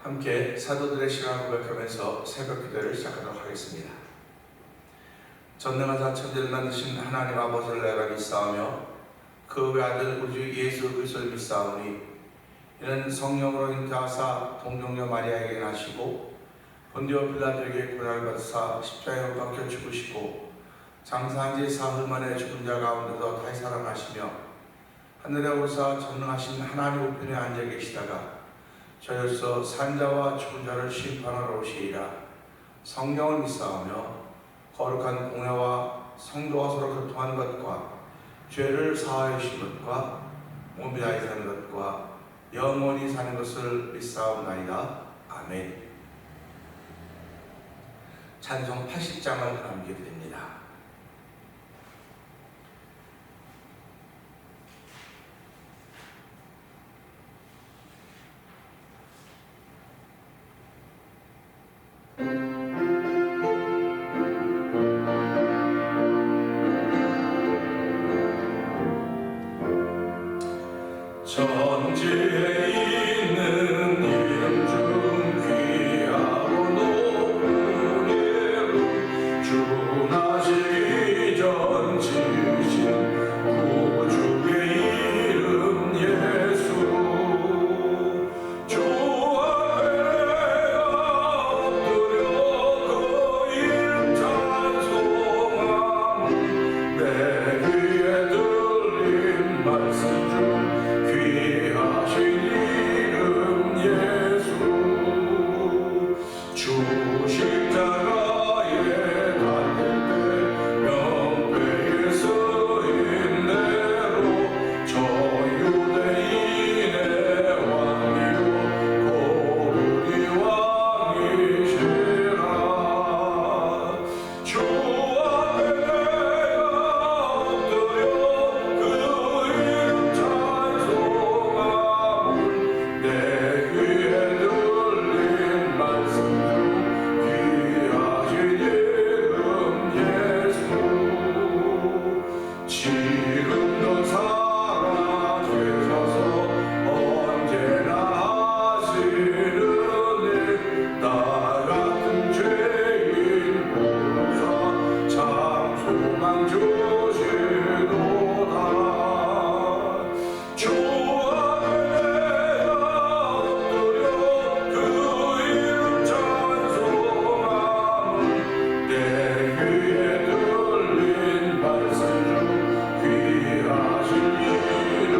함께 사도들의 신앙을 고백하면서 새벽 기도를 시작하도록 하겠습니다. 전능하사 천지를 만드신 하나님 아버지를 내가 믿사오며 그 외아들 우리 주 예수 그리스도를 믿사오니 이는 성령으로 잉태하사 동정녀 마리아에게 나시고 본디오 빌라도에게 고난을 받으사 십자가에 못 박혀 죽으시고 장사한 지 사흘 만에 죽은 자 가운데서 다시 살아나시며 하늘에 오르사 전능하신 하나님 우편에 앉아 계시다가 저로서 산자와 죽은 자를 심판하러 오시리라. 성령을 믿사오며 거룩한 공회와 성도와 서로 교통하는 것과 죄를 사하여 주신 것과 몸이 다히 사는 것과 영원히 사는 것을 믿사옵나이다. 아멘. 찬송 80장을 하나님께 드립니다. 천지에 있는 이름 중 귀하고 높은 이름 주 나시기 전 지으신 구주의 이름 예수 주 앞에 내가 엎드려 그 이름 찬송함 내 귀에 들린 말씀 중 귀하신 이름 예수 주 십자가에 달릴 때 명패에 쓰인 대로 저 유대인의 왕이요 고르니 왕이시라 주 앞에 내가 엎드려 그 이름 찬송함 내 귀에 들린 말씀 중 귀하신 이름 예수 지금도 살아계셔서 언제나 하시는 일 나 같은 죄인 보사 참 소망 주시도다 주 앞에 내가 엎드려 그 이름 찬송함 내 귀에 들린 말씀 중 귀하신 이름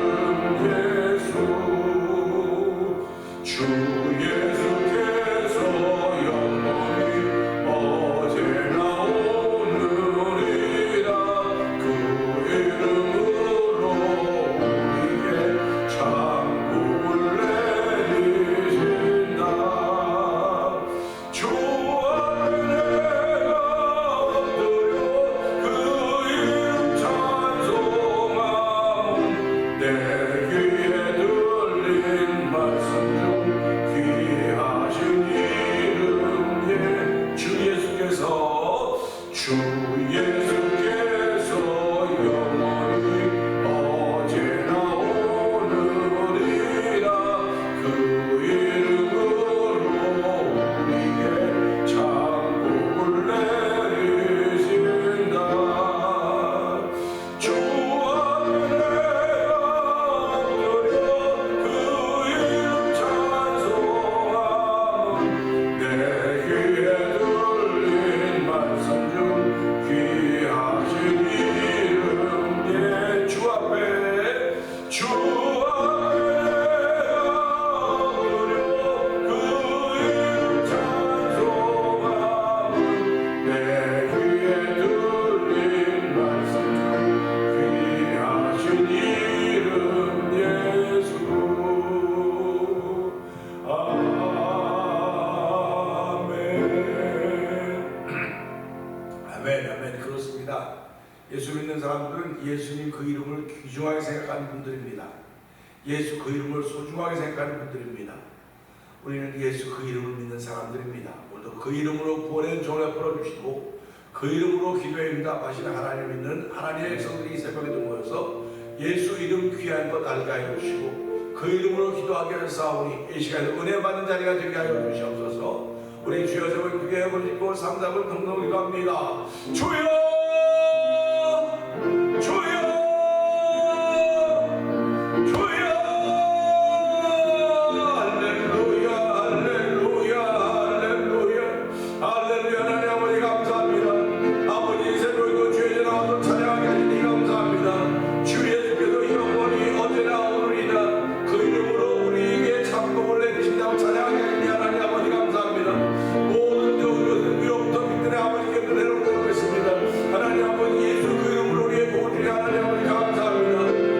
예수 주 예수께서 영원히 어제나 오늘이라 그 이름으로 우리에게 천국을 내리신다 주 앞에 내가 엎드려 그 이름 찬송함 내 귀에 들린 말씀 중 귀하신 이름 주 예수께서 영원히 어제나 오늘이라 그 이름으로 우리에게 천국을 내리신다 주 앞에 내가 엎드려 그 이름 찬송함 내 귀에 들린 말씀 중 귀하신 이름 주 앞에 엎드려 그 이름 찬송함 내 귀에 들린 말씀 중 귀하신 이름 예수 아멘, 아멘. 그렇습니다. 예수 믿는 사람들은 예수님 그 이름을 귀중하게 생각하는 분들입니다. 예수 그 이름을 소중하게 생각하는 분들입니다. 우리는 예수 그 이름을 믿는 사람들입니다. 오늘도 그 이름으로 구원의 종을 풀어주시고 그 이름으로 기도에 응답하시는 하나님 믿는 하나님의 백성들이 이 새벽에도 모여서 예수 이름 귀한 것 알게 하여 주시고 그 이름으로 기도하게 하사오니 이 시간에 은혜 받는 자리가 되게 하여 주시옵소서. 우리 주여 저를 크게 해보시고 삼답을 긍정히 기도합니다. 주여 주여 주여 할렐루야 할렐루야 할렐루야 할렐루야. 하나님 아버지 감사합니다. 아버지 새벽에도 주의 나와서 찬양하게 하시니 감사합니다. 주 예수께서 영원히 어제나 오늘이나 그 이름으로 우리에게 참복을 내리신다고 찬양하게 하시니 하나님 아버지 감사합니다. 모든 것은 위로부터 빛들의 아버지께 은혜로 돌아오겠습니다. 하나님 아버지 예수 그 이름으로 우리의 보호주의 하나님 아버지 감사합니다.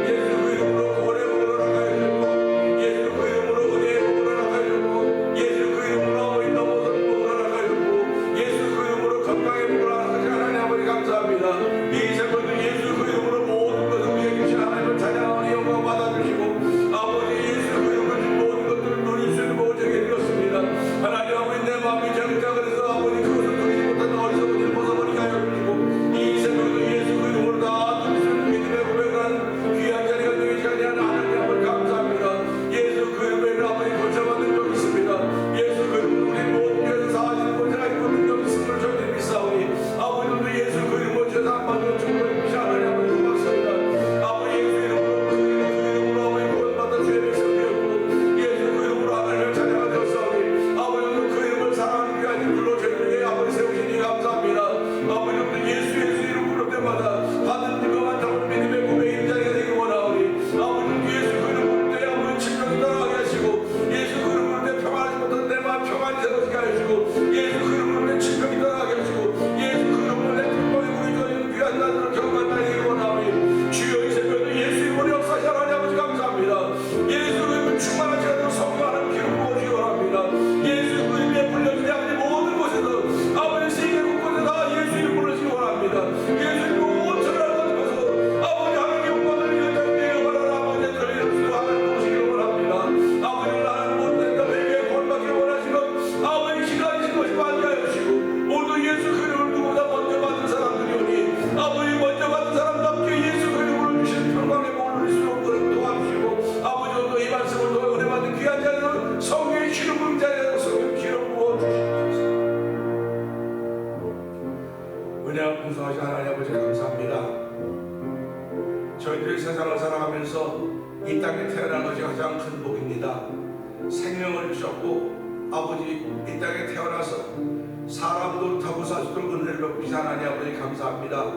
예수 그 이름으로 구원의 복을 허락하여 주시고 예수 그 이름으로 은혜의 복을 허락하여 주시고 예수 그 이름으로 아버지 넘어선 복을 허락하여 주시고 예수 그 이름으로 건강의 복을 허락하여 주시고 하나님 아버지 감사합니다. 이 새벽도 예수 그 이름으로 모든 것을 우리에게 주신 하나님을 찬양하니 영광 받아주시고 아버지 예수 그 이름으로 준 모든 것들을 누릴 수 있는 복을 저에게 주셨습니다. 하나님 아버지 내 마음이 자글자글해서 아버지 그것을 누리지 못한 어리석은 일 벗어버리게 하여 주시고 이 새벽도 예수 그 이름으로 다 누릴 수 있는 믿음의 고백을 하는 귀한 자리가 되기 시간이 하나님 아버지 감사합니다. 예수 그 이름으로 아버지 고쳐받는 적 있습니다. 예수 그 이름으로 우리 모든 죄에서 사하신 고쳐가 있고 능력 있음을 저희들이 믿사오니 아버지도 예수 그 이름으로 죄상 받는 축복을 주시 하나님 아버지 고맙습니다. 아버지 예수 이름으로 그 이름으로 아버지 구원받아 주의 백성 되었고 예수 그 이름으로 하나님을 찬양하 되었사오니 아버지도 그 이름을 사랑하는 귀한 이름으로 저희들에게 아버지 세우시니 감사합니다. 아버지도 예수 이름으로 때마다 받은 것만 담은 믿음의 고백인 자리가 되기 원하오니 아버지도 예수 그 이름으로 때 아버지 질병이 떠나게 하시고 예수 그 이름으로 때 평안하지 못한 내 마음 평안히 세워지게 하시고 예수 그 이름으로 때 질병이 떠나게 하시고 예수 그 이름으로 내 평강이 무너져있는 귀한 날들을 경험한 날이 되기 원하오니 주여 이 새벽에도 예수 이름으로 역사하시 하나님 아버지 감사합니다. 예수 그 이름을 충만한 시간으로 성공하는 기름 부어주기 원합니다. 예수 그 이름에 불려주지 않는 모든 곳에서 아버지 세계 곳곳에 다 예수 이름 불러주기 원합니다. 예수 이름 온천을 가지고서 아버지 하나님 영광을 위하여 내어가라 아버지 들리는 수 하나님 보시기 원합니다. 아버지 나는 못된다 내게 구원받기 원하시고 아버지 기다리신 것이 많이 하시고 오늘도 예수 그 이름을 누구보다 먼저 받은 사람들이 오니 아버지 먼저 받은 사람답게 예수 그 이름으로 주신 평강의 복을 누릴 수 있도록 도와주시고 아버지 오늘도 이 말씀을 통해 은혜 받은 귀한 자들은 성령의 기름 부은 자리에 성령 기름 부어주시옵소서. 은혜와 풍성하신 하나님 아버지 감사합니다. 저희들이 세상을 살아가면서 이 땅에 태어난 것이 가장 큰 복입니다. 생명을 주셨고 아버지 이 땅에 태어나서 사람도 타고 살 수 있도록 은혜를 베푸신 하나님 아버지 감사합니다.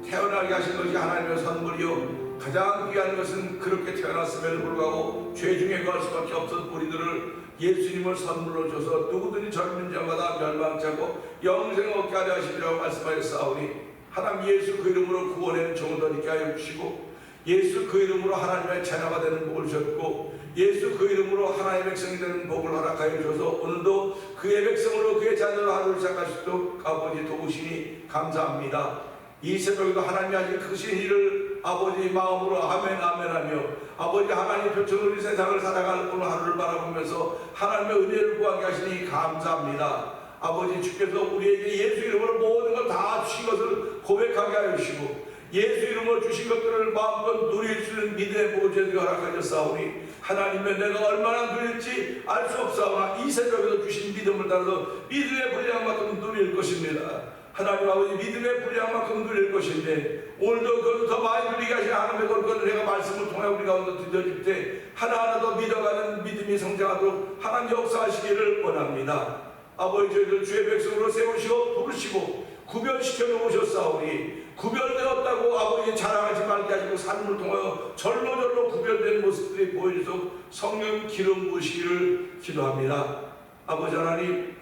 태어나게 하신 것이 하나님의 선물이요 가장 귀한 것은 그렇게 태어났음에도 불구하고 죄 중에 거할 수밖에 없었던 우리들을 예수님을 선물로 줘서 누구든지 젊은 자마다 멸망치 않고 영생을 얻게 하려 하시리라고 말씀하셨사오니 하나님 예수 그 이름으로 구원의 종을 있게 하여 주시고 예수 그 이름으로 하나님의 자녀가 되는 복을 주셨고 예수 그 이름으로 하나님의 백성이 되는 복을 허락하여 주셔서 오늘도 그의 백성으로 그의 자녀로 하루를 시작할 수 있도록 아버지 도우시니 감사합니다. 이 새벽에도 하나님이 하신 크신 일을 아버지 마음으로 아멘 아멘하며 아버지 하나님 펼쳐놓은 이 세상을 살아가는 오늘 하루를 바라보면서 하나님의 은혜를 구하게 하시니 감사합니다. 아버지 주께서 우리에게 예수 이름으로 모든 걸 다 주신 것을 고백하게 하여 주시고 예수 이름으로 주신 것들을 마음껏 누릴 수 있는 믿음의 복을 저희들이 허락하셨사오니 하나님의 내가 얼마나 누릴지 알 수 없사오나 이 새벽에도 주신 믿음을 따라서 믿음의 분량만큼 누릴 것입니다. 하나님 아버지 믿음의 분량만큼 누릴 것인데 오늘도 그것을 더 많이 누리게 하시는 하나님의 것을 내가 말씀을 통해 우리 가운데 들려줄 때 하나하나 더 믿어가는 믿음이 성장하도록 하나님 역사하시기를 원합니다. 아버지 저희들 주의 백성으로 세우시고 부르시고 구별시켜 놓으셨사오니 구별되었다고 아버지 자랑하지 말게 하시고 삶을 통하여 절로절로 구별된 모습들이 보여주소 성령 기름 부으시기를 기도합니다. 아버지 하나님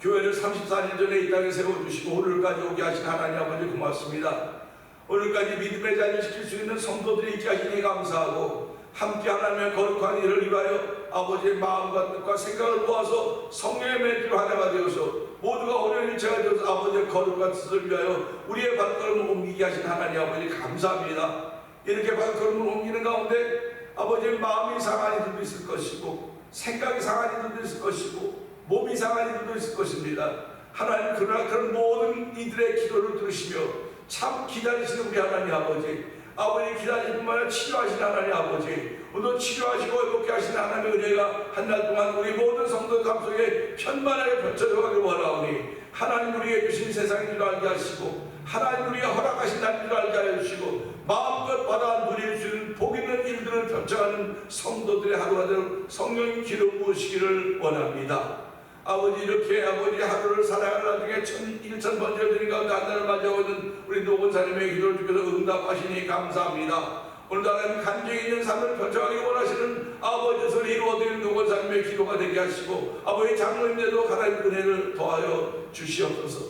교회를 34년 전에 이 땅에 세워주시고 오늘까지 오게 하신 하나님 아버지 고맙습니다. 오늘까지 믿음의 자리를 지킬 수 있는 성도들이 있게 하시니 감사하고 함께 하나님의 거룩한 일을 위하여 아버지의 마음과 뜻과 생각을 모아서 성령의 멘트로 하나가 되어서 모두가 혼연일체가 되어서 아버지의 거룩한 뜻을 위하여 우리의 발걸음을 옮기게 하신 하나님 아버지 감사합니다. 이렇게 발걸음을 옮기는 가운데 아버지의 마음이 상한 이들도 있을 것이고 생각이 상한 이들도 있을 것이고 몸이 상한 이들도 있을 것입니다. 하나님 그러나 그런 모든 이들의 기도를 들으시며 참 기다리시는 우리 하나님 아버지 아버지 기다릴 뿐만 아니라 치료하신 하나님 아버지, 오늘 치료하시고 회복케 하신 하나님의 은혜가 한 달 동안 우리 모든 성도 가슴속에 편만하게 펼쳐져 가길 원하오니, 하나님 우리에게 주신 세상인 줄 알게 하시고, 하나님 우리가 허락하신 날인 줄 알게 하여 주시고, 마음껏 받아 누릴 수 있는 복 있는 일들을 펼쳐가는 성도들의 하루가 되도록 성령 기름 부으시기를 원합니다. 아버지, 이렇게 아버지 하루를 살아갈 나중에 1,000번째 드린 가운데 한 달을 맞이하고 있는 우리 노건사님의 기도를 주께서 응답하시니 감사합니다. 오늘도 하나님 간증 있는 삶을 펼쳐가기 원하시는 아버지 소리 이루어드리는 노건사님의 기도가 되게 하시고, 아버지 장로님들도 하나님 은혜를 더하여 주시옵소서.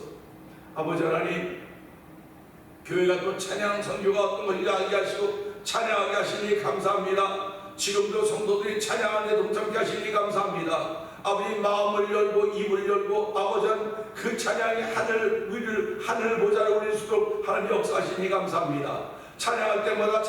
아버지 하나님, 교회가 또 찬양 선교가 어떤 것인지 알게 하시고 찬양하게 하시니 감사합니다. 지금도 성도들이 찬양하는데 동참케 하시니 감사합니다. 아버지 마음을 열고 입을 열고 아버지 그 찬양이 하늘 위를 하늘 보좌를 올릴 수 있도록 하나님 역사하시니 감사합니다. 찬양할 때마다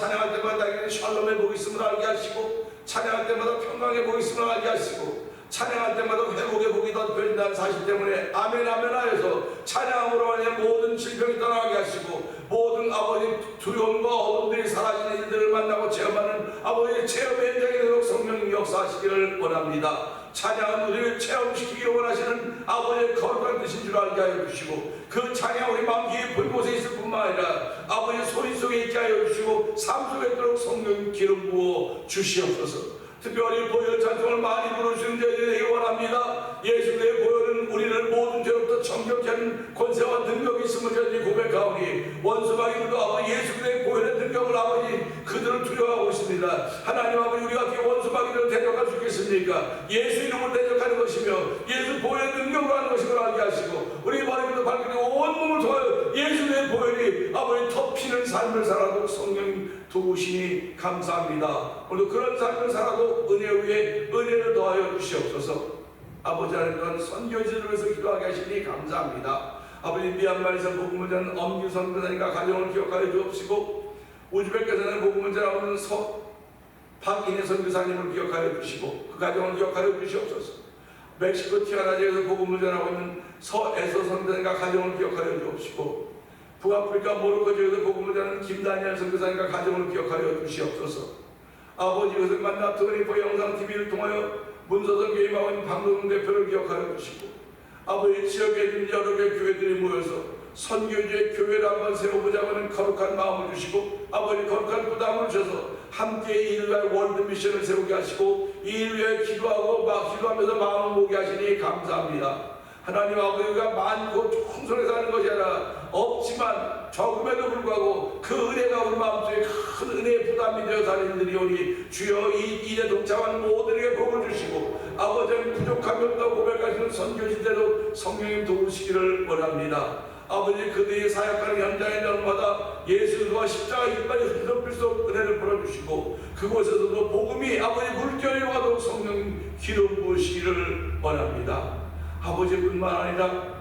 나에게는 샬롬의 복이 있음을 알게 하시고, 찬양할 때마다 평강의 복이 있음을 알게 하시고, 찬양할 때마다 회복의 복이 덧펴진다는 사실 때문에 아멘 아멘 하여서 찬양으로 하여 모든 질병이 떠나게 하시고, 모든 아버지 두려움과 어둠들이 사라지는 일들을 만나고 체험하는 아버지 체험의 현장이 되도록 성령님 역사하시기를 원합니다. 찬양은 우리를 체험시키기를 원하시는 아버지의 거룩한 뜻인 줄 알게 하여 주시고, 그 찬양 우리 마음 깊은 곳에 있을 뿐만 아니라 아버지의 소리 속에 있게 하여 주시고, 삶 속에 있도록 성령 기름 부어 주시옵소서. 특별히 보혈 찬송을 많이 부르시는 저희들이 되기 원합니다. 예수의 보혈은 우리를 모든 죄로부터 정결케 하는 권세와 능력이 있음을 저희들이 고백하오니, 원수마귀들도 아버지 예수의 보혈의 능력을 아버지 그들을 두려워하고 있습니다. 하나님 아버지, 우리가 어떻게 원수마귀들을 대적할 수 있겠습니까? 예수 이름을 대적하는 것이며 예수 보혈의 능력으로 하는 것임을 알게 하시고, 우리 머리부터 발끝에 온몸을 통하여 예수의 보혈이 아버지 덮이는 삶을 살아도 성령 도우시니 감사합니다. 오늘 그런 삶을 살아도 은혜 위에 은혜를 더하여 주시옵소서. 아버지 하나님, 선교지를 위해서 기도하게 하시니 감사합니다. 아버지, 미얀마에서 복음을 전하는 엄규 선교사님과 가정을 기억하여 주옵시고, 우즈베키스탄에 복음을 전하는 박인혜 선교사님을 기억하여 주시고 그 가정을 기억하여 주시옵소서. 멕시코 티아나지에서 복음을 전하고 있는 서에서 선교사님과 가정을 기억하여 주옵시고, 북아프리카 모로코 지역에서 복음을 전하는 김다니엘 선교사님과 가정을 기억하여 주시옵소서. 아버지, 이것을 만나 트리포 영상TV를 통하여 문서선 교회 마원 방송 대표를 기억하여 주시고, 아버지 지역에 있는 여러 개 교회들이 모여서 선교주의 교회를 한번 세워보자고 하는 거룩한 마음을 주시고, 아버지 거룩한 부담을 주셔서 함께 이 일을 위하여 월드 미션을 세우게 하시고, 이 일을 위하여 기도하면서 마음을 모게 하시니 감사합니다. 하나님 아버지가 많고 풍성히 사는 것이 아니라 없지만 적음에도 불구하고 그 은혜가 우리 마음속에 큰 은혜의 부담이 되어 살인들이오니, 주여 이 일에 동참하는 모두에게 복을 주시고, 아버지는 부족함이 없다고 고백하시는 선교지대로 성령님 도우시기를 원합니다. 아버지, 그들이 사역하는 현장의 날마다 예수와 십자가 이빨이 흔들릴 수 없는 은혜를 풀어주시고, 그곳에서도 복음이 아버지 물결이 가도록 성령 기름 부으시기를 원합니다. 아버지뿐만 아니라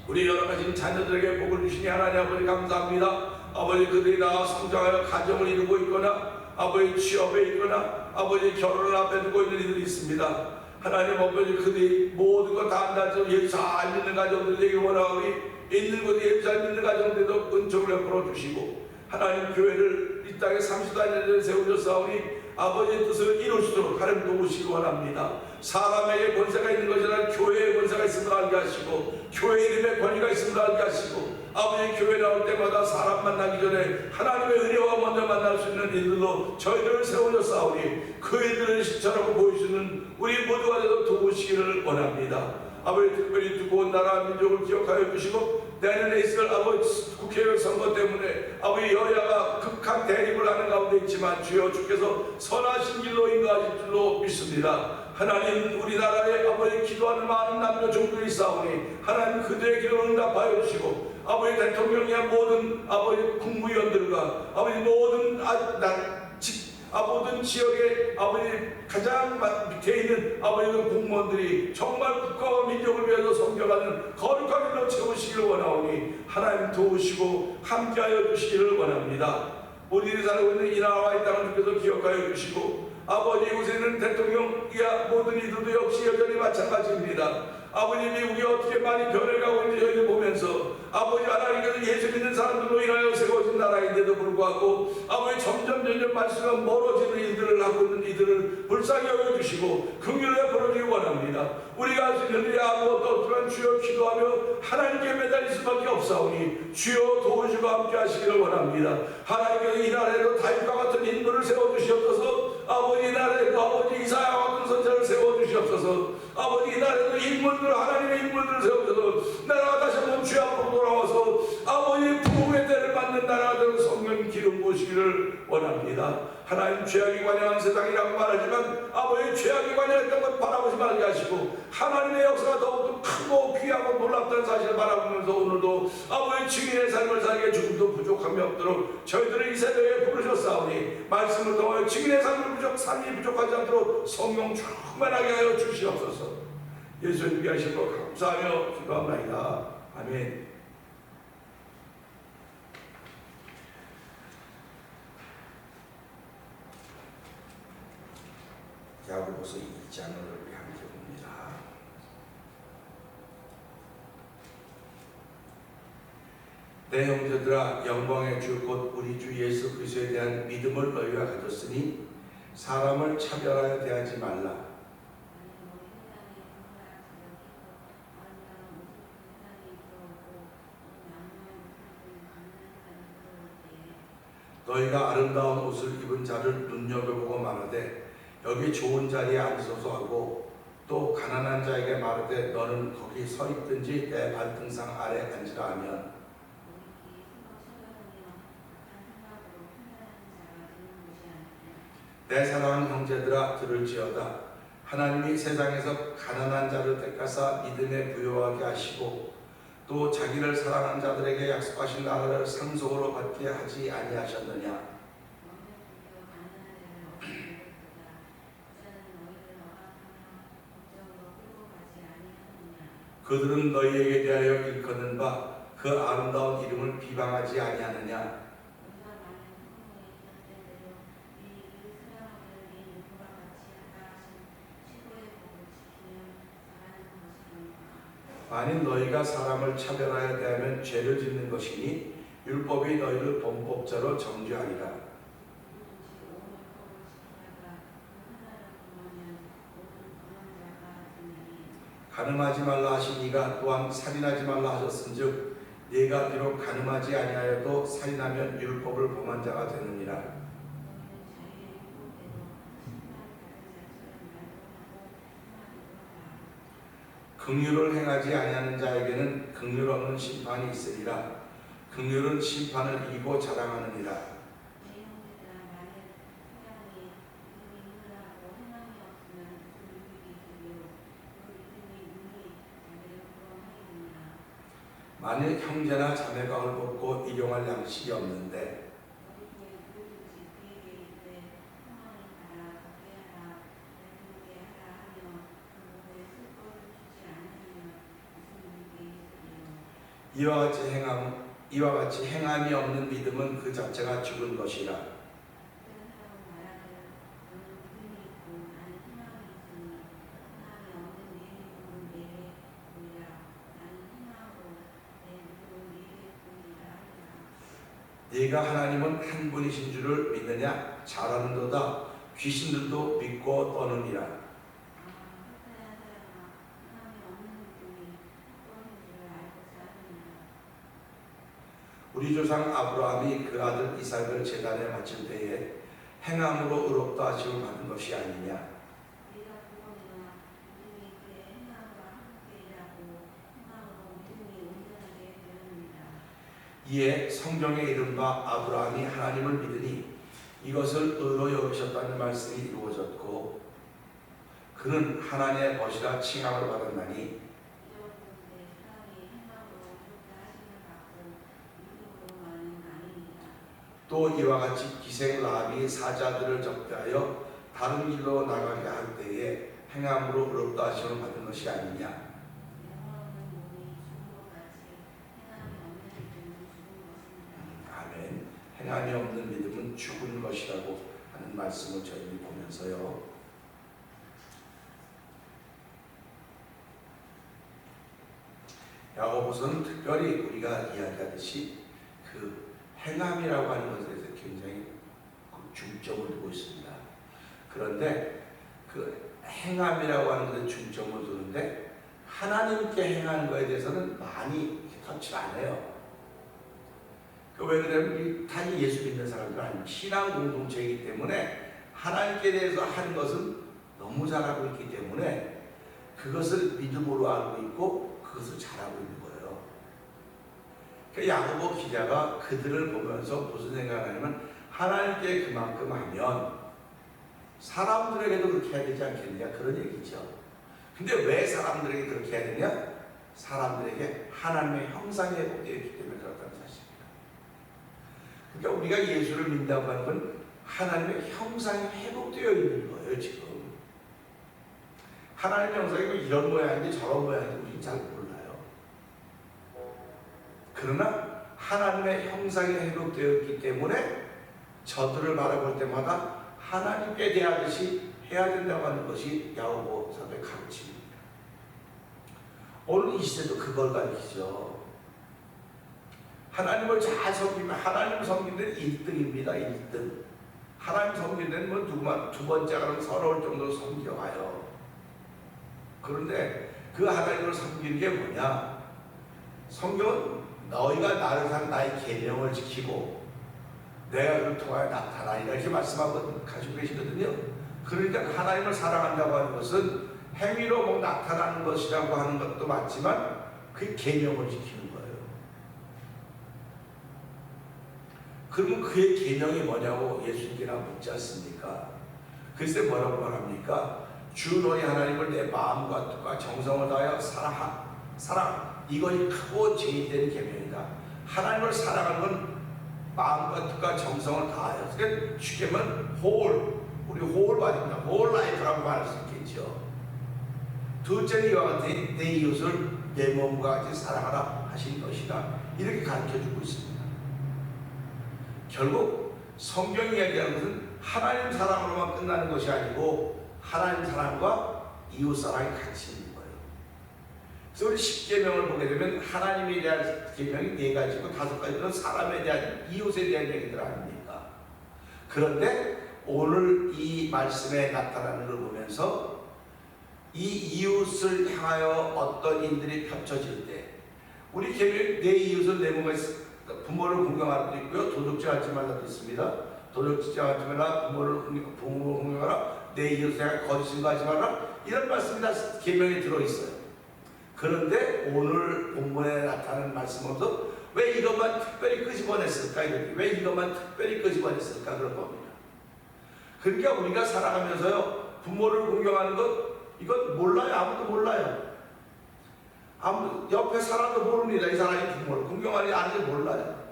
우리 여러 가지 자녀들에게 복을 주시니 하나님 아버지 감사합니다. 아버지, 그들이 나와 성장하여 가정을 이루고 있거나 아버지 취업에 있거나 아버지 결혼을 앞에 두고 있는 이들이 있습니다. 하나님 아버지, 그들이 모든 것 다 한다죠. 예수 잘 믿는 가정들 되기 원하오니, 있는 곳에 예수 잘 믿는 가정들도 은총을 베풀어 주시고, 하나님 교회를 이 땅에 30단위를 세우셨사오니 아버지의 뜻을 이루시도록 하나님 도우시기 원합니다. 사람에게 권세가 있는 것이 아니라 교회의 권세가 있음을 알게 하시고, 교회 이름의 권위가 있음을 알게 하시고, 아버지 교회 나올 때마다 사람 만나기 전에 하나님의 은혜와 먼저 만날 수 있는 일들로 저희들을 세우셨사오니, 그 일들을 실천하고 보여주는 우리 모두가 되도록 도우시기를 원합니다. 아버지, 특별히 두고 온 나라 민족을 기억하여 주시고, 내년에 있을 아버지 국회의원 선거 때문에 아버지 여야가 극한 대립을 하는 가운데 있지만, 주여 주께서 선하신 길로 인도하실 줄로 믿습니다. 하나님, 우리나라에 아버지 기도하는 많은 남녀 종들이 있사오니 하나님 그들의 기도를 응답하여 주시고, 아버지 대통령이야 모든 아버지 국무위원들과 아버지 모든 모든 지역의 아버지 가장 밑에 있는 아버지 공무원들이 정말 국가와 민족을 위해서 섬겨가는 거룩한 일로 채우시기를 원하오니 하나님 도우시고 함께하여 주시기를 원합니다. 우리들이 살고 있는 이 나라와 이 땅을 주께서 기억하여 주시고, 아버지 이곳에 있는 대통령이야 모든 이들도 역시 여전히 마찬가지입니다. 아버지, 미국이 어떻게 많이 변해가고 있는지 저희들 보면서 아버지 하나님께서 예수 믿는 사람들로 인하여 세워진 나라인데도 불구하고 아버지 점점 말씀과 멀어지는 이들을 하고 있는 이들을 불쌍히 여겨주시고 긍휼히 베풀어주기 원합니다. 우리가 그들이 아무것도 없지만 주여 기도하며 하나님께 매달릴 수밖에 없사오니 주여 도우시고 함께 하시기를 원합니다. 하나님께서 이 나라에도 다윗과 같은 인물을 세워주시옵소서. 아버지 이 나라에도 아버지 이사야와 같은 선자를 세워주시옵소서. 아버지 이 나라에도 인물들 하나님의 인물들을 세워주셔서 나라가 다시 한번 주 앞으로 돌아와서 아버지 부흥의 때를 받는 나라가 되는 성령 기름 부으시기를 원합니다. 하나님 죄악이 관영한 세상이라고 말하지만 아버지 죄악이 관영했던 것 바라보지 말게 하시고 하나님의 역사가 더욱더 크고 귀하고 놀랍다는 사실을 바라보면서 오늘도 아버지 증인의 삶을 살기에 조금도 부족함이 없도록 저희들을 이 새벽에 부르셨사오니 말씀을 통하여 증인의 삶이 부족하지 않도록 성령 충만하게 하여 주시옵소서. 예수님 위하시고 감사하며 기도합니다. 아멘. 야고보서 2장을 함께 봅니다. 내 형제들아 영광의 주 곧 우리 주 예수 그리스도에 대한 믿음을 너희가 가졌으니 사람을 차별하여 대하지 말라. 너희가 아름다운 옷을 입은 자를 눈여겨보고 말하되 여기 좋은 자리에 앉으소서 하고 또 가난한 자에게 말하되 너는 거기 서 있든지 내 발등상 아래 앉으라 하면 내 사랑하는 형제들아 들을지어다. 하나님이 세상에서 가난한 자를 택하사 믿음에 부요하게 하시고 또 자기를 사랑하는 자들에게 약속하신 나라를 상속으로 받게 하지 아니하셨느냐. 그들은 너희에게 대하여 일컫는 바 그 아름다운 이름을 비방하지 아니하느냐. 만일 너희가 사람을 차별하여 대하면 죄를 짓는 것이니 율법이 너희를 범법자로 정죄하리라. 가늠하지 말라 하신 이가 또한 살인하지 말라 하셨은즉 네가 비록 가늠하지 아니하여도 살인하면 율법을 범한 자가 되느니라. 긍휼을 행하지 아니하는 자에게는 긍휼 없는 심판이 있으리라. 긍휼은 심판을 이기고 자랑하느니라. 만일 형제나 자매가 헐벗고 일용할 양식이 없는데 이와 같이 행함이 없는 믿음은 그 자체가 죽은 것이라. 네가 하나님은 한 분이신 줄을 믿느냐? 잘하는도다. 귀신들도 믿고 떠느니라. 우리 조상 아브라함이 그 아들 이삭을 제단에 바칠 때에 행함으로 의롭다 하심을 받은 것이 아니냐? 이에 성경에 이른바 아브라함이 하나님을 믿으니 이것을 의로 여기셨다는 말씀이 이루어졌고 그는 하나님의 벗이라 칭함을 받았나니 또 이와 같이 기생 라합이 사자들을 적대하여 다른 길로 나가게 할 때에 행함으로 의롭다 하심을 받은 것이 아니냐. 아멘. 행함이 없는 믿음은 죽은 것이라고 하는 말씀을 저희들이 보면서요. 야고보서는 특별히 우리가 이야기하듯이 그 행함이라고 하는 것에 대해서 굉장히 중점을 두고 있습니다. 그런데 그 행함이라고 하는 것에 중점을 두는데 하나님께 행하는 것에 대해서는 많이 터치 안 해요. 왜 그러냐면 다 예수 믿는 사람들 아니면 신앙 공동체이기 때문에 하나님께 대해서 하는 것은 너무 잘하고 있기 때문에 그것을 믿음으로 알고 있고 그것을 잘하고 있는 거예요. 그러니까 야고보 기자가 그들을 보면서 무슨 생각을 하냐면 하나님께 그만큼 하면 사람들에게도 그렇게 해야 되지 않겠느냐 그런 얘기죠. 근데 왜 사람들에게 그렇게 해야 되냐? 사람들에게 하나님의 형상이 회복되어 있기 때문에 그렇다는 사실입니다. 그러니까 우리가 예수를 믿는다고 하는 건 하나님의 형상이 회복되어 있는 거예요. 지금 하나님의 형상이 이런 모양인지 저런 모양인지 우리는 잘 몰라요. 그러나 하나님의 형상이 회복되어 있기 때문에 저들을 바라볼 때마다 하나님께 대하듯이 해야 된다고 하는 것이 야고보 사도의 가르침입니다. 오늘 이 시대도 그걸 가르치죠. 하나님을 잘 섬기면 하나님 섬기는 데는 1등입니다. 1등. 하나님 섬기는 데는 뭐 누구만 두 번째가 그러면 서러울 정도로 섬겨가요. 그런데 그 하나님을 섬기는 게 뭐냐? 성경은 너희가 나를 산 나의 계명을 지키고 내가 그를 통하여 나타나리라 이렇게 말씀하고 가지고 계시거든요. 그러니까 하나님을 사랑한다고 하는 것은 행위로 뭐 나타나는 것이라고 하는 것도 맞지만 그 계명을 지키는 거예요. 그러면 그의 계명이 뭐냐고 예수님께나 묻지 않습니까? 글쎄 뭐라고 말합니까? 주 너희 하나님을 내 마음과 뜻과 정성을 다하여 사랑 이것이 크고 제일된 계명이다. 하나님을 사랑하는 건 마음과 뜻과 정성을 다하여. 그러니까 쉽게 말하면 우리 홀 바입니다. 홀 라이프라고 말할 수 있겠죠. 둘째는 이와 같이 내 이웃을 내 몸과 같이 사랑하라 하신 것이다. 이렇게 가르쳐주고 있습니다. 결국 성경이 이야기하는 것은 하나님 사랑으로만 끝나는 것이 아니고 하나님 사랑과 이웃 사랑이 같이 있는 거예요. 그래서 우리 10계명을 보게 되면 하나님에 대한 계명이 4가지고 5가지는 사람에 대한 이웃에 대한 얘기들 아닙니까? 그런데 오늘 이 말씀에 나타나는 걸 보면서 이 이웃을 향하여 어떤 일들이 펼쳐질 때 우리 계명이 내 이웃을 내 몸에 부모를 공경하라도 있고요. 도둑질하지 말라도 있습니다. 도둑질하지 말라, 부모를 공경하라, 내 이웃에 거짓을 하지 마라 이런 말씀이 다 계명에 들어있어요. 그런데 오늘 본문에 나타나는 말씀으로서 왜 이것만 특별히 끄집어냈을까? 왜 이것만 특별히 끄집어냈을까? 그런 겁니다. 그러니까 우리가 살아가면서요 부모를 공경하는 것 이건 몰라요. 아무도 몰라요. 옆에 사람도 모릅니다. 이 사람이 부모를 공경하는지 아닌지 몰라요.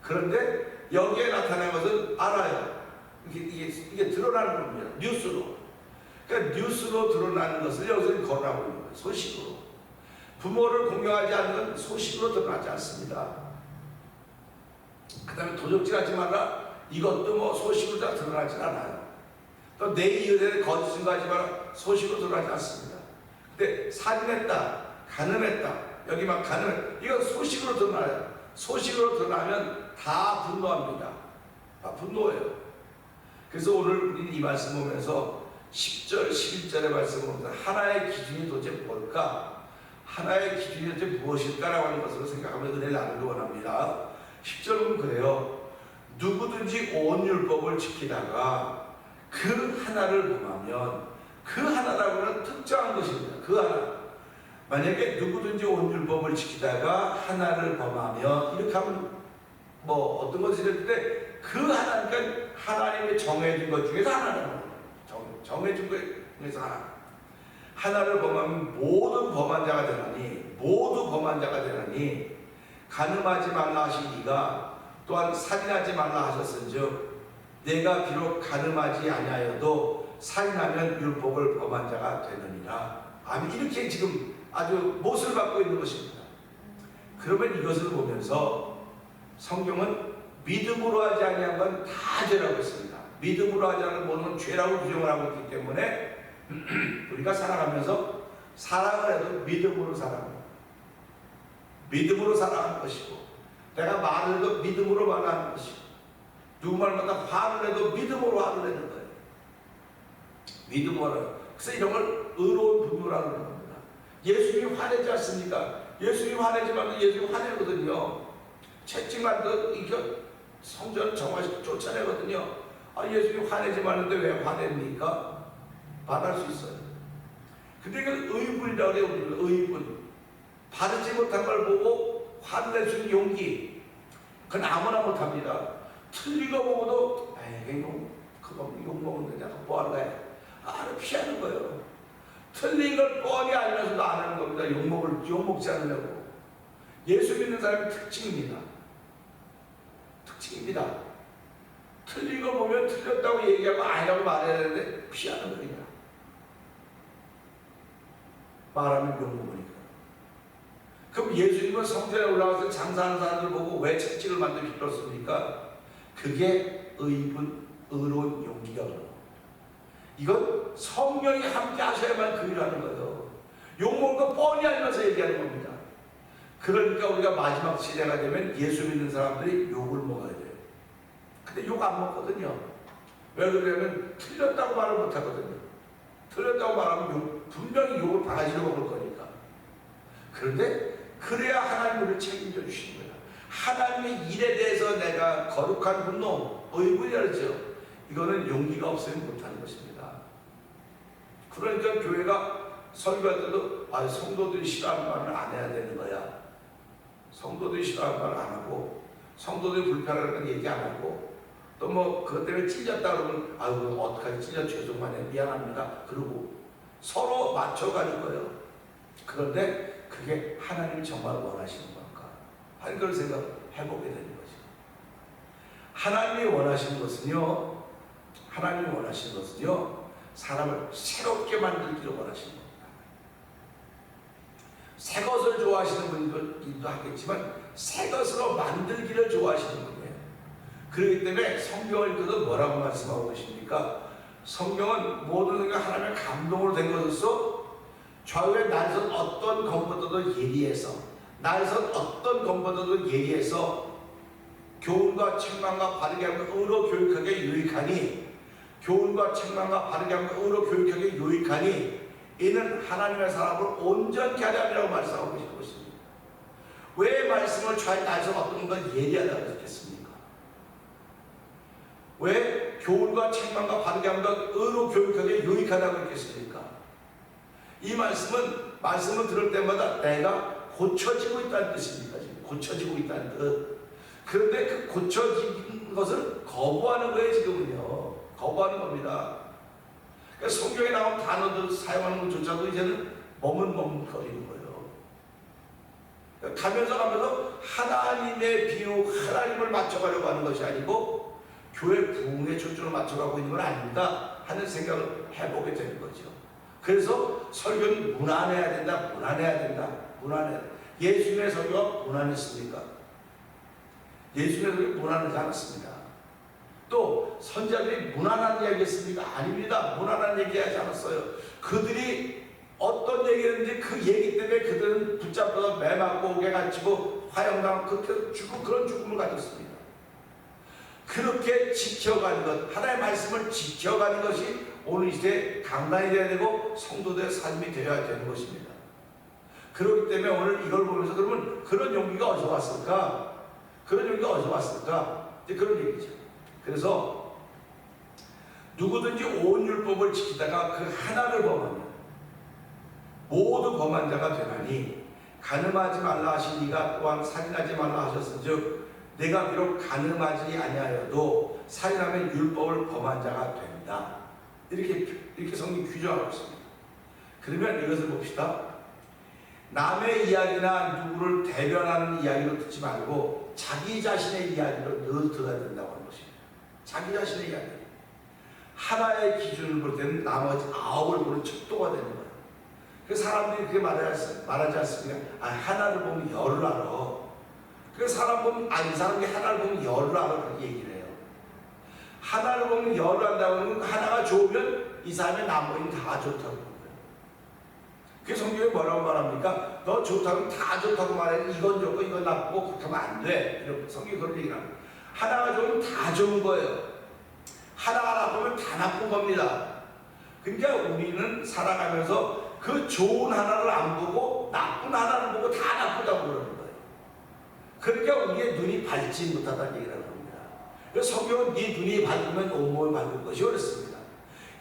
그런데 여기에 나타난 것은 알아요. 이게 드러나는 겁니다. 뉴스로. 그러니까 뉴스로 드러나는 것을 여기서 거론하고 있는 거예요. 소식으로. 부모를 공경하지 않는 건 소식으로 드러나지 않습니다. 그 다음에 도적질하지 마라. 이것도 뭐 소식으로 다 드러나지 않아요. 또 내 이웃에 거짓을 하지 마라. 소식으로 드러나지 않습니다. 근데 살인했다, 가늠했다, 여기 막 가늠했다. 이건 소식으로 드러나요. 소식으로 드러나면 다 분노합니다. 다 분노해요. 그래서 오늘 우리는 이 말씀 보면서 10절, 11절의 말씀을 보면서 하나의 기준이 도대체 뭘까? 하나의 기준이 도대체 무엇일까라고 하는 것으로 생각하면 은혜를 나누기 원합니다. 10절은 그래요. 누구든지 온 율법을 지키다가 그 하나를 범하면 그 하나라고 하는 특정한 것입니다. 그 하나. 만약에 누구든지 온 율법을 지키다가 하나를 범하면 이렇게 하면 뭐 어떤 것을 했는데 그 하나, 그러니까 하나님이 정해준 것 중에서 하나라는 거예요. 정해준 것 중에서 하나를 범하면 모든 범한 자가 되나니 모두 범한 자가 되나니 간음하지 말라 하신 이가 또한 살인하지 말라 하셨은즉 내가 비록 간음하지 아니하여도 살인하면 율법을 범한 자가 되느니라. 아니 이렇게 지금 아주 못을 받고 있는 것입니다. 그러면 이것을 보면서 성경은 믿음으로 하지 아니한 건 다 죄라고 했습니다. 믿음으로 하지 않은 모든 건 죄라고 규정을 하고 있기 때문에 우리가 살아가면서 사랑을 해도 믿음으로 살아갑니다. 믿음으로 살아가는 것이고, 내가 말을 해도 믿음으로 말하는 것이고, 누구 말마다 화를 내도 믿음으로 화를 내는 거예요. 믿음으로. 그래서 이런 걸 의로운 분노라고 하는 겁니다. 예수님이 화내지 않습니까? 예수님이 화내지만 예수님이 화내거든요. 채찍만도 이게 성전을 정화시켜 쫓아내거든요. 아, 예수님이 화내지 말는데 왜 화냅니까? 말할 수 있어요. 근데 이건 의분이라고 해요. 의분. 바르지 못한 걸 보고 화를 낼 수 있는 용기. 그건 아무나 못합니다. 틀린 거 보고도 에이, 그거 욕먹는데 내가 뭐 하는 거야? 아, 피하는 거예요. 틀린 걸 뻔히 알면서도 안 하는 겁니다. 욕먹지 않으려고. 예수 믿는 사람의 특징입니다. 특징입니다. 틀린 거 보면 틀렸다고 얘기하고 아니라고 말해야 되는데 피하는 거예요. 말하면 욕먹으니까. 그럼 예수님은 성전에 올라가서 장사하는 사람들 보고 왜 채찍을 만들기 싫었습니까? 그게 의분, 의로운 용기가 그런 거예요. 이건 성령이 함께 하셔야만 그 일을 하는 거예요. 욕먹는 거 뻔히 알면서 얘기하는 겁니다. 그러니까 우리가 마지막 시대가 되면 예수 믿는 사람들이 욕을 먹어야 돼요. 근데 욕 안 먹거든요. 왜 그러냐면 틀렸다고 말을 못 하거든요. 틀렸다고 말하면 분명히 욕을 바가지로 먹을 거니까. 그런데 그래야 하나님 우리를 책임져 주시는 거예요. 하나님의 일에 대해서 내가 거룩한 분노, 의분이라죠. 이거는 용기가 없으면 못하는 것입니다. 그러니까 교회가 설교할 때도 성도들이 싫어하는 말을 안 해야 되는 거야. 성도들이 싫어하는 말을 안 하고, 성도들이 불편하다는 얘기 안 하고, 또 뭐 그것 때문에 찔렸다 그러면 아유 어떡하지, 찔려 죄송하네, 미안합니다. 그러고 서로 맞춰가는 거예요. 그런데 그게 하나님이 정말 원하시는 건가 하는 걸 생각해보게 되는 거죠. 하나님이 원하시는 것은요, 사람을 새롭게 만들기를 원하시는 겁니다. 새 것을 좋아하시는 분들도 하겠지만 새 것으로 만들기를 좋아하시는 분이에요. 그렇기 때문에 성경을 읽어도 뭐라고 말씀하고 계십니까? 성경은 모든 게 하나님의 감동으로 된 것으로서 좌우에 날선 어떤 검보다도 예리해서, 교훈과 책망과 바르게 함과 의로 교육하게 유익하니 이는 하나님의 사람을 온전케 하려 함이라고 말씀하고 계신 것입니다. 왜 말씀을 좌우에 날선 어떤 건 예리하다고 했겠습니까? 왜 교훈과 책망과 바르게 함과 의로 교육하게 유익하다고 했겠습니까? 이 말씀을 들을 때마다 내가 고쳐지고 있다는 뜻입니다. 지금 고쳐지고 있다는 뜻. 그런데 그 고쳐진 것을 거부하는 거예요. 지금은요. 거부하는 겁니다. 그러니까 성경에 나온 단어들 사용하는 것조차도 이제는 머뭇머뭇거리는 거예요. 그러니까 가면서 하나님의 비유, 하나님을 맞춰가려고 하는 것이 아니고 교회 부흥의 초점을 맞춰가고 있는 건 아닌가 하는 생각을 해보게 되는 거죠. 그래서 설교는 무난해야 된다. 예수님의 설교가 무난했습니까? 예수님의 설교가 무난하지 않았습니다. 또 선지자들이 무난한 얘기 했습니까? 아닙니다. 무난한 얘기 하지 않았어요. 그들이 어떤 얘기를 했는지 그 얘기 때문에 그들은 붙잡혀서 매 맞고 옥에 갇히고 화형당하고 그런 죽음을 가졌습니다. 그렇게 지켜가는 것, 하나님의 말씀을 지켜가는 것이 오늘 시대에 강단이 되어야 되고 성도들의 삶이 되어야 되는 것입니다. 그렇기 때문에 오늘 이걸 보면서 그러면 그런 용기가 어디서 왔을까? 이제 그런 얘기죠. 그래서 누구든지 온 율법을 지키다가 그 하나를 범하면 모두 범한 자가 되나니 간음하지 말라 하신 이가 또한 살인하지 말라 하셨은즉 내가 비록 간음하지 아니하여도 살인하면 율법을 범한 자가 된다. 이렇게 성경이 규정하고 있습니다. 그러면 이것을 봅시다. 남의 이야기나 누구를 대변하는 이야기로 듣지 말고 자기 자신의 이야기로 늘 들어야 된다고 하는 것입니다. 자기 자신의 이야기. 하나의 기준을 볼 때는 나머지 9을 보는 척도가 되는 거예요. 그래서 사람들이 그렇게 말하지 않습니까? 하나를 보면 열을 알아. 그래서 사람 보면 이 사람이 하나를 보면 열을 알아. 그렇게 얘기를 해요. 하나를 보면 열을 안다고 하면 하나가 좋으면 이 사람의 나머지는 다 좋다고 하는 거예요. 그 성경에 뭐라고 말합니까? 너 좋다고 다 좋다고 말해. 이건 좋고 이건 나쁘고 그렇게 하면 안 돼. 이렇게 성경이 그런 얘기를 합니다. 하나가 좋으면 다 좋은 거예요. 하나가 나쁘면 다 나쁜 겁니다. 그러니까 우리는 살아가면서 그 좋은 하나를 안 보고 나쁜 하나를 보고 다 나쁘다고 그러는 거예요. 그러니까 우리의 눈이 밝지 못하다는 얘기라고 합니다. 그래서 성경은 네 눈이 밝으면 온몸을 밝을 것이 어렵습니다.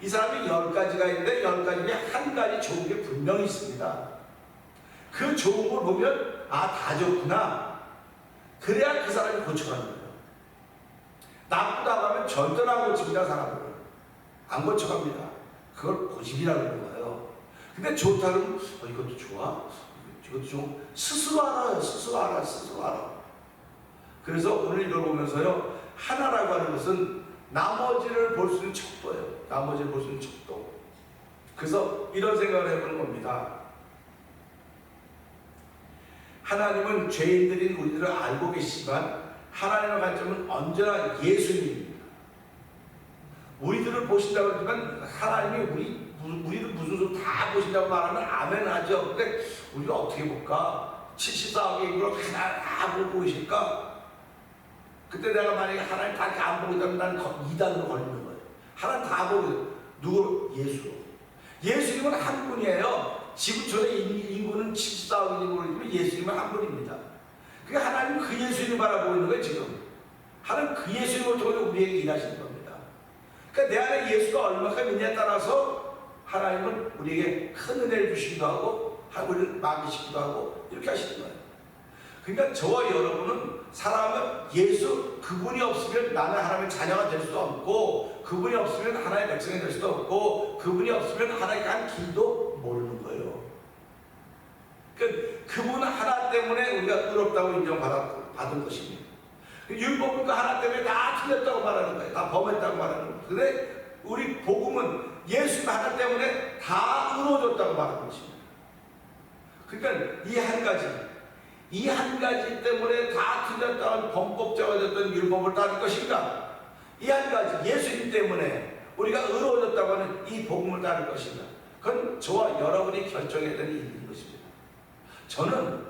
이 사람이 10가지가 있는데 10가지 중에 한 가지 좋은 게 분명히 있습니다. 그 좋은 걸 보면 다 좋구나. 그래야 그 사람이 고쳐가는 거예요. 나쁘다고 하면 절대로 안 고칩니다. 사람은 안 고쳐갑니다. 그걸 고집이라고 하는 거예요. 근데 좋다 그러면 이것도 좋아? 이것도 좀 스스로 알아요. 스스로 알아. 그래서 오늘 이걸 보면서요, 하나라고 하는 것은 나머지를 볼 수 있는 척도예요. 나머지를 볼 수 있는 척도. 그래서 이런 생각을 해보는 겁니다. 하나님은 죄인들인 우리들을 알고 계시지만 하나님의 관점은 언제나 예수님입니다. 우리들을 보신다고 하지만 하나님이 우리를 무슨 소리 다 보신다고 말하면 아멘 하죠. 근데 우리가 어떻게 볼까? 74억의 인구를 하나 다 보고 계실까? 그때 내가 만약에 하나님 다 이렇게 안 보고 있다면 나는 2단으로 걸리는 거예요. 하나님 다 보고 누구? 예수님은 한 분이에요. 지구촌의 인구는 74억의 인구이지만 예수님은 한 분입니다. 그러니까 하나님은 그 예수님을 바라보고 있는 거예요. 지금 하나님 그 예수님을 통해 우리에게 일하시는 겁니다. 그러니까 내 안에 예수가 얼마큼 있냐에 따라서 하나님은 우리에게 큰 은혜를 주시기도 하고 우리를 맡기시기도 하고 이렇게 하시는 거예요. 그러니까 저와 여러분은 살아가면 예수 그분이 없으면 나는 하나님의 자녀가 될 수도 없고, 그분이 없으면 하나님의 백성이 될 수도 없고, 그분이 없으면 하나님께 간 길도 모르는 거예요. 그러니까 그분 하나 때문에 우리가 의롭다고 인정받은 것입니다. 율법은 그 하나 때문에 다 틀렸다고 말하는 거예요. 다 범했다고 말하는 거예요. 근데 우리 복음은 예수 하나 때문에 다 의로워졌다고 말하는 것입니다. 그러니까 이 한 가지 때문에 다 틀렸다는 범법자가 됐던 율법을 따를 것인가? 이 한 가지 예수님 때문에 우리가 의로워졌다고 하는 이 복음을 따를 것인가? 그건 저와 여러분이 결정해야 되는 일인 것입니다. 저는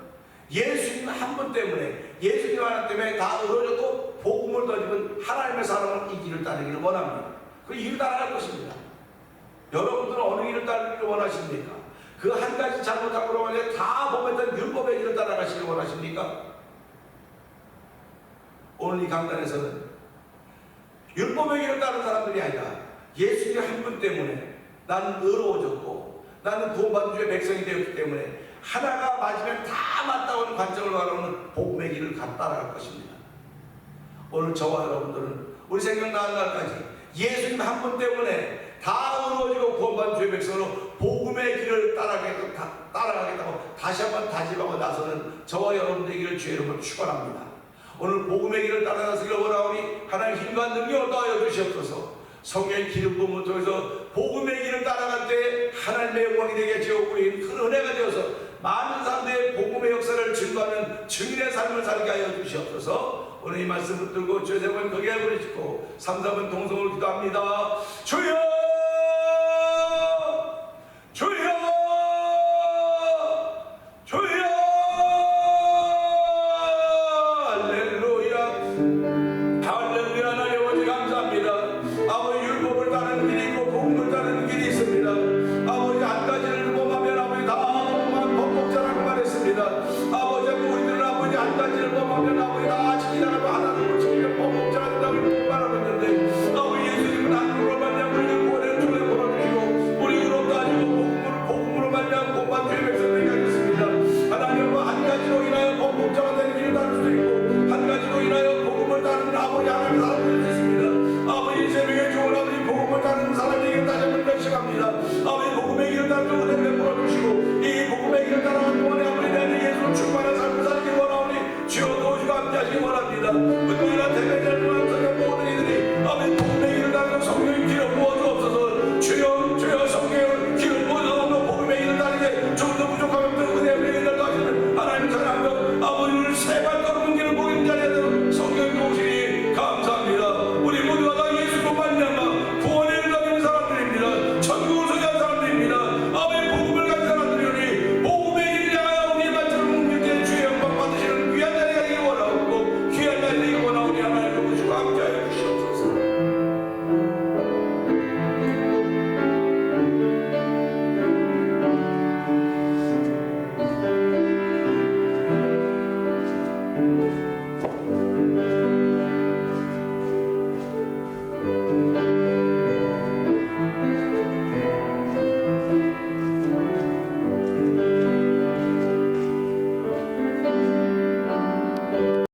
예수님 한 분 때문에, 예수님 하나 때문에 다 의로워졌고 복음을 던지면 하나님의 사람은 이 길을 따르기를 원합니다. 그 길을 따라갈 것입니다. 여러분들은 어느 길을 따르기를 원하십니까? 그 한 가지 잘못하고 그러면 다 범했던 율법의 길을 따라가시길 원하십니까? 오늘 이 강단에서는 율법의 길을 따르는 사람들이 아니라 예수님 한 분 때문에 나는 의로워졌고 나는 구원받은 주의 백성이 되었기 때문에 하나가 맞으면 다 맞다고 하는 관점을 바라보는 복음의 길을 따라갈 것입니다. 오늘 저와 여러분들은 우리 생명 나은 날까지 예수님 한 분 때문에 다 의로워지고 구원받은 주의 백성으로 복음의 길을 따라가겠다고 다시 한번 다짐하고 나서는 저와 여러분들의 길을 주의 이름으로 축원합니다. 오늘 복음의 길을 따라가시길 원하오니 하나님 힘과 능력을 더하여 주시옵소서. 성령의 기름 부음을 통해서 복음의 길을 따라갈 때 하나님의 영광이 되게 하시고 우리는 큰 은혜가 되어서 많은 사람들의 복음의 역사를 증거하는 증인의 삶을 살게 하여 주시옵소서. 오늘 이 말씀을 붙들고 주여 세 번 거기에 부르짖고 3, 4번 동성으로 기도합니다. 주여! 주여! 주여! 할렐루야! 할렐루야! 하나님 아버지 감사합니다. 아버지 율법을 따르는 길이 있고 복음을 따르는 길이 있습니다. 아버지 한 가지를 범하면 아버지 다 범법자라고 말했습니다. 아버지 우리들은 아버지 한 가지를 범하면 아버지 다 지키라고 하나님을 지키는 범법자가 된다고 말하고 있는데 아버지 예수님은 하나님으로 말미암아 우리를 구원의 통에 걸어주시고 우리 의롭다 하시고 복음으로 말미암아 구원받은 주의 백성들이 하셨습니다. 하나님은 한 가지로 인하여 범법자가 되는 길을 따를 수도 있고 한 가지로 인하여 복음을 따르는 아버지 하나님의 사람들이 있습니다. 아버지 새벽에 좋은 아버지 복음을 따르는 사람에게 다시 한번 결식합니다. 아버지 복음의 길을 따르는